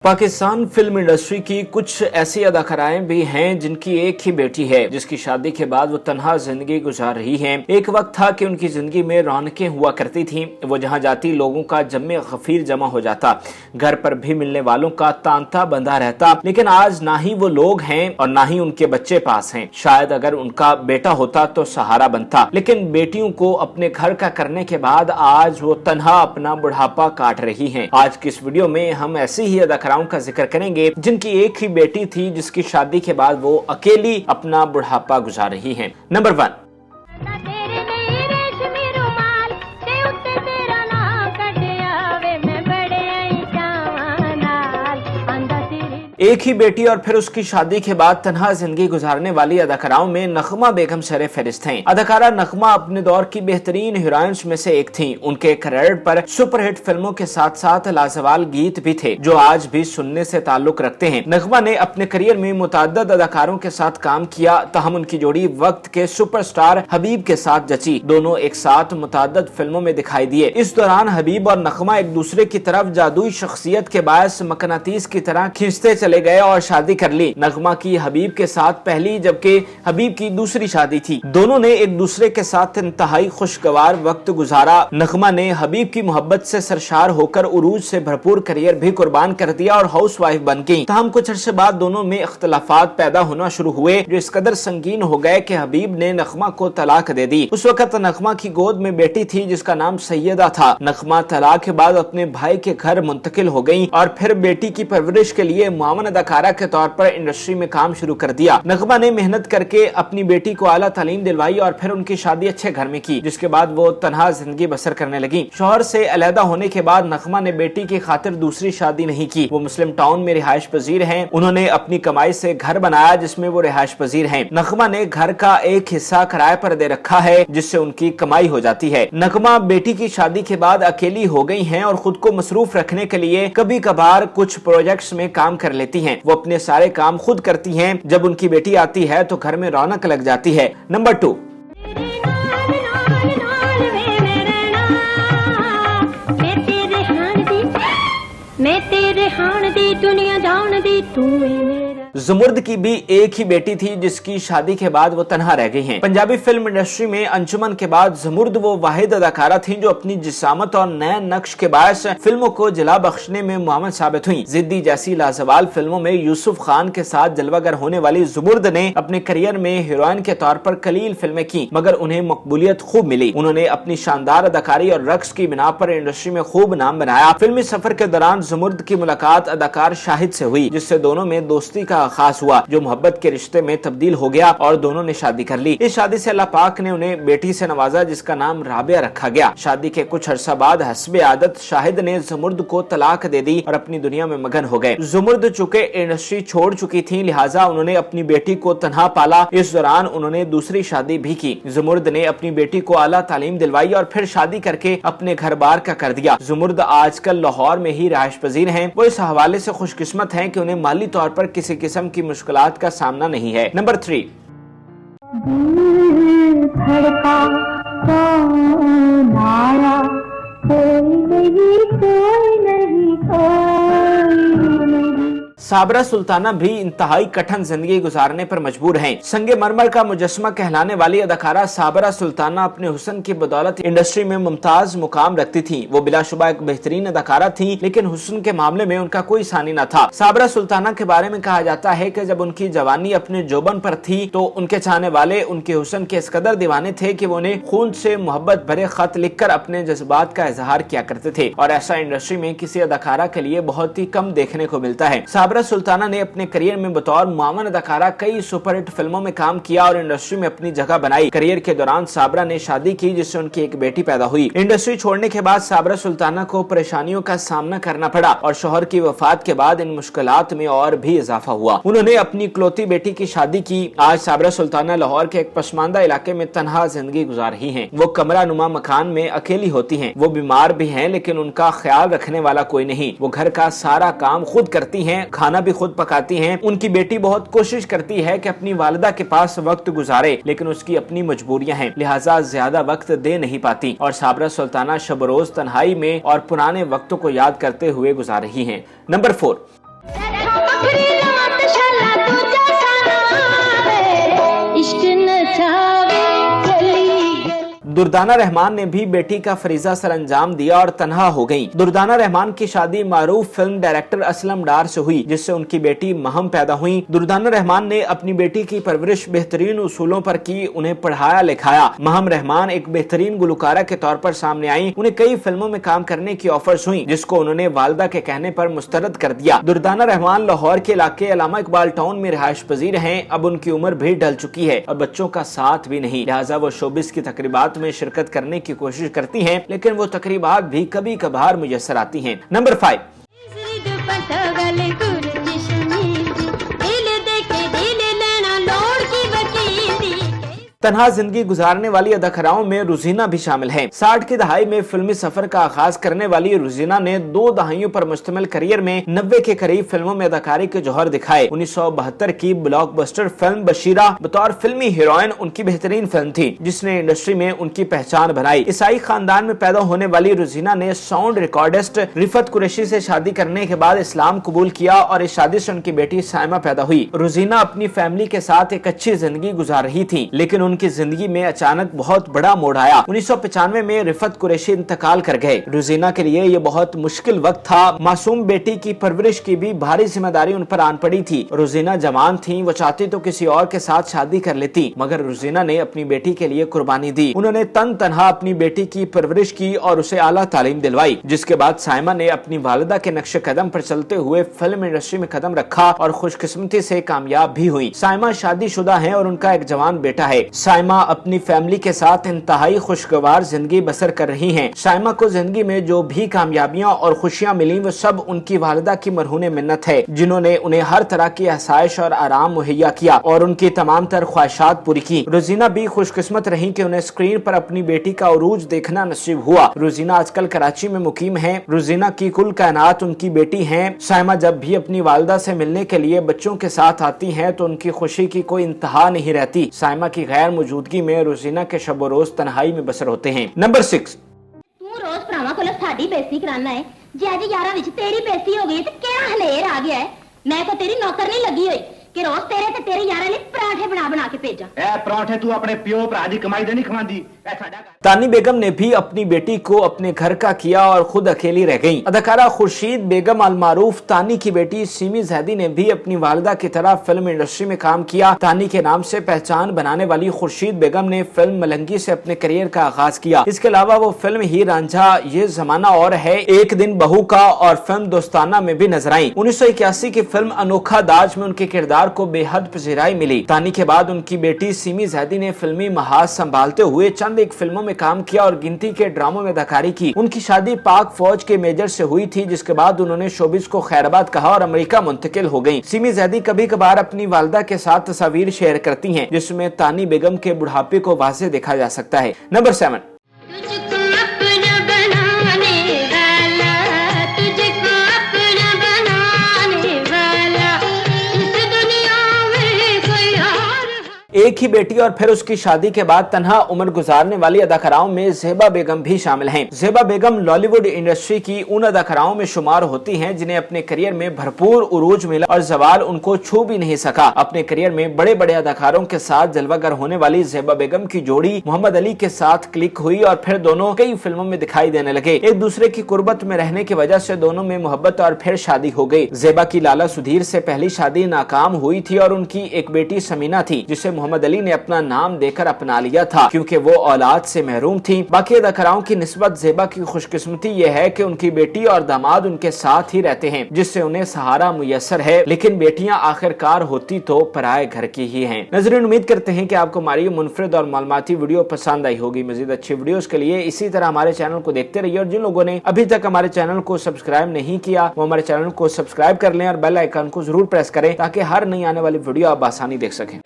Pakistan film industry की कुछ ऐसी अदाकाराएं भी हैं जिनकी एक ही बेटी है, जिसकी शादी के बाद वो तन्हा जिंदगी गुजार रही हैं। एक वक्त था कि उनकी जिंदगी में रौनकें हुआ करती थीं। वो जहां जाती लोगों का जम्मे गफीर जमा हो जाता, घर पर भी मिलने वालों का तांता बंधा रहता। लेकिन आज ना ही वो लोग हैं और ना ही उनके बच्चे पास हैं। शायद अगर उनका बेटा होता तो सहारा बनता, लेकिन बेटियों को अपने घर का करने के बाद आज वो तन्हा अपना बुढ़ापा काट रही हैं। आज की इस वीडियो में हम ऐसी ही अदाकाराओं का जिक्र करेंगे जिनकी एक ही बेटी थी, जिसकी शादी के बाद वो अकेली अपना बुढ़ापा गुजार रही हैं। नंबर 1, एक ही बेटी और फिर उसकी शादी के बाद तन्हा जिंदगी गुजारने वाली अदाकाराओं में नगमा बेगम सरे फहरिस्त हैं। अदाकारा नगमा अपने दौर की बेहतरीन हीरोइंस में से एक थीं। उनके करियर पर सुपरहिट फिल्मों के साथ साथ लाजवाब गीत भी थे जो आज भी सुनने से ताल्लुक रखते हैं। नगमा ने अपने करियर में मुतअद्दिद अदाकारों के साथ काम किया, तहम उनकी जोड़ी वक्त के सुपरस्टार हबीब के साथ जची। दोनों एक साथ मुतअद्दिद फिल्मों में दिखाई दिए। इस दौरान हबीब और नगमा एक दूसरे की तरफ जादुई शख्सियत के बायस मकनातीस की तरह खींचते चले गए और शादी कर ली। नगमा की हबीब के साथ पहली जबकि हबीब की दूसरी शादी थी। दोनों ने एक दूसरे के साथ इंतहाई खुशगवार वक्त गुजारा। नगमा ने हबीब की मोहब्बत से सरशार होकर उरूज से भरपूर करियर भी कुर्बान कर दिया और हाउस वाइफ बन गई। तहम कुछ अर्से बाद दोनों में इख्तलाफात पैदा होना शुरू हुए जो इस कदर संगीन हो गए कि हबीब ने नगमा को तलाक दे दी। उस वक्त नगमा की गोद में बेटी थी जिसका नाम सैयदा था। नगमा तलाक के बाद अपने भाई के घर मुंतकिल हो गई और फिर बेटी की परवरिश के लिए मुआवन अदाकारा के तौर पर इंडस्ट्री में काम शुरू कर दिया। नगमा ने मेहनत करके अपनी बेटी को आला तालीम दिलवाई और फिर उनकी शादी अच्छे घर में की, जिसके बाद वो तन्हा जिंदगी बसर करने लगी। शौहर से अलहदा होने के बाद नगमा ने बेटी की खातिर दूसरी शादी नहीं की। वो मुस्लिम टाउन में रिहायश पजीर हैं। उन्होंने अपनी कमाई से घर बनाया जिसमें वो रिहायश पजीर हैं। नगमा ने घर का एक हिस्सा किराए पर दे रखा है जिससे उनकी कमाई हो जाती है। नगमा बेटी की शादी के बाद अकेली हो गई हैं और खुद को मसरूफ रखने के लिए कभी कभार कुछ प्रोजेक्ट्स में काम कर लेती हैं। वो अपने सारे काम खुद करती हैं। जब उनकी बेटी आती है तो घर में रौनक लग जाती है। नंबर 2, ज़ुमुर्द की भी एक ही बेटी थी जिसकी शादी के बाद वो तन्हा रह गई हैं। पंजाबी फिल्म इंडस्ट्री में अंजुमन के बाद ज़ुमुर्द वो वाहिद अदाकारा थी जो अपनी जिसामत और नए नक्श के बायस फिल्मों को जला बख्शने में मुआवन साबित हुई। जिद्दी जैसी लाजवाल फिल्मों में यूसुफ खान के साथ जलवागर होने वाली ज़ुमुर्द ने अपने करियर में हीरोइन के तौर पर कलील फिल्में की, मगर उन्हें मकबूलियत खूब मिली। उन्होंने अपनी शानदार अदाकारी और रक्स की बिना पर इंडस्ट्री में खूब नाम बनाया। फिल्मी सफर के दौरान ज़ुमुर्द की मुलाकात अदाकार शाहिद से हुई, जिससे दोनों में दोस्ती का खास हुआ जो मोहब्बत के रिश्ते में तब्दील हो गया और दोनों ने शादी कर ली। इस शादी से अल्लाह पाक ने उन्हें बेटी से नवाजा जिसका नाम राबिया रखा गया। शादी के कुछ अरसा बाद हस्बे आदत शाहिद ने ज़ुमुर्द को तलाक दे दी और अपनी दुनिया में मगन हो गए। ज़ुमुर्द चूंकि इंडस्ट्री छोड़ चुकी थी, लिहाजा उन्होंने अपनी बेटी को तन्हा पाला। इस दौरान उन्होंने दूसरी शादी भी की। ज़ुमुर्द ने अपनी बेटी को आला तालीम दिलवाई और फिर शादी करके अपने घर बार का कर दिया। ज़ुमुर्द आजकल लाहौर में ही रिहायश पजीर हैं। वो इस हवाले से खुशकिस्मत हैं कि उन्हें माली तौर पर किसी किस्म की मुश्किलात का सामना नहीं है। नंबर 3, साबरा सुल्ताना भी इंतहाई कठिन जिंदगी गुजारने पर मजबूर हैं। संगे मरमर का मुजस्समा कहलाने वाली अदाकारा साबरा सुल्ताना अपने हुस्न की बदौलत इंडस्ट्री में मुमताज मुकाम रखती थी। वो बिलाशुबा एक बेहतरीन अदाकारा थी, लेकिन हुस्न के मामले में उनका कोई सानी न था। साबरा सुल्ताना के बारे में कहा जाता है कि जब उनकी जवानी अपने जोबन पर थी तो उनके चाहने वाले उनके हुस्न के इस कदर दीवाने थे कि वो उन्हें खून से मोहब्बत भरे खत लिखकर अपने जज्बात का इजहार किया करते थे, और ऐसा इंडस्ट्री में किसी अदाकारा के लिए बहुत ही कम देखने को मिलता है। साबरा सुल्ताना ने अपने करियर में बतौर मुआवन अदाकारा कई सुपरहिट फिल्मों में काम किया और इंडस्ट्री में अपनी जगह बनाई। करियर के दौरान साबरा ने शादी की जिससे उनकी एक बेटी पैदा हुई। इंडस्ट्री छोड़ने के बाद साबरा सुल्ताना को परेशानियों का सामना करना पड़ा और शौहर की वफात के बाद इन मुश्किलात में और भी इजाफा हुआ। उन्होंने अपनी इकलौती बेटी की शादी की। आज साबरा सुल्ताना लाहौर के एक पसमानदा इलाके में तन्हा जिंदगी गुजार रही हैं। वो कमरा नुमा मकान में अकेली होती हैं। वो बीमार भी हैं लेकिन उनका ख्याल रखने वाला कोई नहीं। वो घर का सारा काम खुद करती हैं, खाना भी खुद पकाती हैं। उनकी बेटी बहुत कोशिश करती है कि अपनी वालिदा के पास वक्त गुजारे, लेकिन उसकी अपनी मजबूरियां हैं, लिहाजा ज्यादा वक्त दे नहीं पाती और साबरा सुल्ताना शब रोज तन्हाई में और पुराने वक्तों को याद करते हुए गुजार रही हैं। नंबर 4, दुर्दाना रहमान ने भी बेटी का फरीजा सर अंजाम दिया और तन्हा हो गईं। दुर्दाना रहमान की शादी मारूफ फिल्म डायरेक्टर असलम डार से हुई, जिससे उनकी बेटी महम पैदा हुई। दुर्दाना रहमान ने अपनी बेटी की परवरिश बेहतरीन उसूलों पर की, उन्हें पढ़ाया लिखाया। महम रहमान एक बेहतरीन गुलकारा के तौर पर सामने आई। उन्हें कई फिल्मों में काम करने की ऑफर्स हुई, जिसको उन्होंने वालिदा के कहने पर मुस्तरद कर दिया। दुर्दाना रहमान लाहौर के इलाके अल्लामा इकबाल टाउन में रिहाइश पजीर हैं। अब उनकी उम्र भी ढल चुकी है और बच्चों का साथ भी नहीं, लिहाजा वो शोबिस की तकरीबात में शिरकत करने की कोशिश करती हैं, लेकिन वो तकरीबात भी कभी कभार मुयस्सर आती हैं। नंबर 5, तन्हा जिंदगी गुजारने वाली अदाकाराओं में रुजीना भी शामिल है। 60 की दहाई में फिल्मी सफर का आगाज करने वाली रुजीना ने 2 दहाइयों पर मुश्तमिल करियर में 90 के करीब फिल्मों में अदाकारी के जौहर दिखाए। 1972 की ब्लॉकबस्टर फिल्म बशीरा बतौर फिल्मी हीरोइन उनकी बेहतरीन फिल्म थी, जिसने इंडस्ट्री में उनकी पहचान बनाई। ईसाई खानदान में पैदा होने वाली रुजीना ने साउंड रिकॉर्डिस्ट रिफत कुरैशी से शादी करने के बाद इस्लाम कबूल किया और इस शादी से उनकी बेटी साइमा पैदा हुई। रुजीना अपनी फैमिली के साथ एक अच्छी जिंदगी गुजार रही थी, लेकिन उनकी जिंदगी में अचानक बहुत बड़ा मोड़ आया। 1995 में रिफत कुरैशी इंतकाल कर गए। रुजीना के लिए ये बहुत मुश्किल वक्त था। मासूम बेटी की परवरिश की भी भारी जिम्मेदारी उन पर आन पड़ी थी। रुजीना जवान थी, वो चाहती तो किसी और के साथ शादी कर लेती, मगर रुजीना ने अपनी बेटी के लिए कुर्बानी दी। उन्होंने तन तनहा अपनी बेटी की परवरिश की और उसे आला तालीम दिलवाई, जिसके बाद साइमा ने अपनी वालिदा के नक्शे कदम पर चलते हुए फिल्म इंडस्ट्री में कदम रखा और खुशकिस्मती से कामयाब भी हुई। साइमा शादीशुदा है और उनका एक जवान बेटा है। साइमा अपनी फैमिली के साथ इंतहाई खुशगवार जिंदगी बसर कर रही हैं। साइमा को जिंदगी में जो भी कामयाबियां और खुशियां मिली वो सब उनकी वालिदा की मरहूने मिन्नत है, जिन्होंने उन्हें हर तरह की आसाइश और आराम मुहैया किया और उनकी तमाम तर ख्वाहिशात पूरी की। रुजीना भी खुशकिस्मत रही कि उन्हें स्क्रीन पर अपनी बेटी का उरूज देखना नसीब हुआ। रुजीना आजकल कराची में मुकीम है। रुजीना की कुल कायनात उनकी बेटी है। साइमा जब भी अपनी वालिदा से मिलने के लिए बच्चों के साथ आती हैं तो उनकी खुशी की कोई इंतहा नहीं रहती। साइमा की गैर मौजूदगी में रुजीना के शब रोज तन्हाई में बसर होते हैं। नंबर 6, तू रोज भरावां कोल साडी बेइज्जती कराना है। जे अज यारां विच तेरी बेइज्जती हो गई ते केड़ा हलेर आ गया है। मैं को तेरी नौकर नहीं लगी हुई कि रोज तेरे ते तेरे यारां लई पराठे बना के भेजा। ए पराठे तू अपने पियो भरा दी कमाई दे नहीं खवांदी। तानी बेगम ने भी अपनी बेटी को अपने घर का किया और खुद अकेली रह गईं। अदाकारा खुर्शीद बेगम अल मारूफ तानी की बेटी सीमी जैदी ने भी अपनी वालिदा की तरह फिल्म इंडस्ट्री में काम किया। तानी के नाम से पहचान बनाने वाली खुर्शीद बेगम ने फिल्म मलंगी से अपने करियर का आगाज किया। इसके अलावा वो फिल्म ही रांझा, ये जमाना और है, एक दिन बहू का और फिल्म दोस्ताना में भी नजर आई। 1981 की फिल्म अनोखा दाज में उनके किरदार को बेहद पजीराई मिली। तानी के बाद उनकी बेटी सीमी जैदी ने फिल्मी महाज संभालते हुए चंद एक फिल्मों में काम किया और गिनती के ड्रामों में अदाकारी की। उनकी शादी पाक फौज के मेजर से हुई थी, जिसके बाद उन्होंने शोबिस को खैराबाद कहा और अमेरिका मुंतकिल हो गयी। सीमी जैदी कभी कभार अपनी वालिदा के साथ तस्वीर शेयर करती हैं, जिसमें तानी बेगम के बुढ़ापे को वाज़ेह देखा जा सकता है। नंबर 7, एक ही बेटी और फिर उसकी शादी के बाद तन्हा उम्र गुजारने वाली अदाकाराओं में ज़ेबा बेगम भी शामिल हैं। ज़ेबा बेगम लॉलीवुड इंडस्ट्री की उन अदाकाराओं में शुमार होती हैं जिन्हें अपने करियर में भरपूर उरूज मिला और ज़वाल उनको छू भी नहीं सका। अपने करियर में बड़े बड़े अदाकारों के साथ जलवागर होने वाली ज़ेबा बेगम की जोड़ी मोहम्मद अली के साथ क्लिक हुई और फिर दोनों कई फिल्मों में दिखाई देने लगे। एक दूसरे की कुर्बत में रहने की वजह से दोनों में मोहब्बत और फिर शादी हो गई। ज़ेबा की लाला सुधीर से पहली शादी नाकाम हुई थी और उनकी एक बेटी समीना थी, जिसे मोहम्मद अली ने अपना नाम देकर अपना लिया था क्योंकि वो औलाद से महरूम थी। बाकी अदाकाराओं की निस्बत ज़ेबा की खुशकिस्मती ये है कि उनकी बेटी और दामाद उनके साथ ही रहते हैं, जिससे उन्हें सहारा मुयस्सर है। लेकिन बेटियां आखिरकार होती तो पराए घर की ही हैं। नज़रीन, उम्मीद करते हैं कि आपको हमारी मुनफरिद और मालूमाती वीडियो पसंद आई होगी। मजीद अच्छी वीडियोस के लिए इसी तरह हमारे चैनल को देखते रहिए और जिन लोगों ने अभी तक हमारे चैनल को सब्सक्राइब नहीं किया वो हमारे चैनल को सब्सक्राइब कर लें और बेल आइकन को जरूर प्रेस करें ताकि हर नई आने वाली वीडियो आप आसानी देख सकें।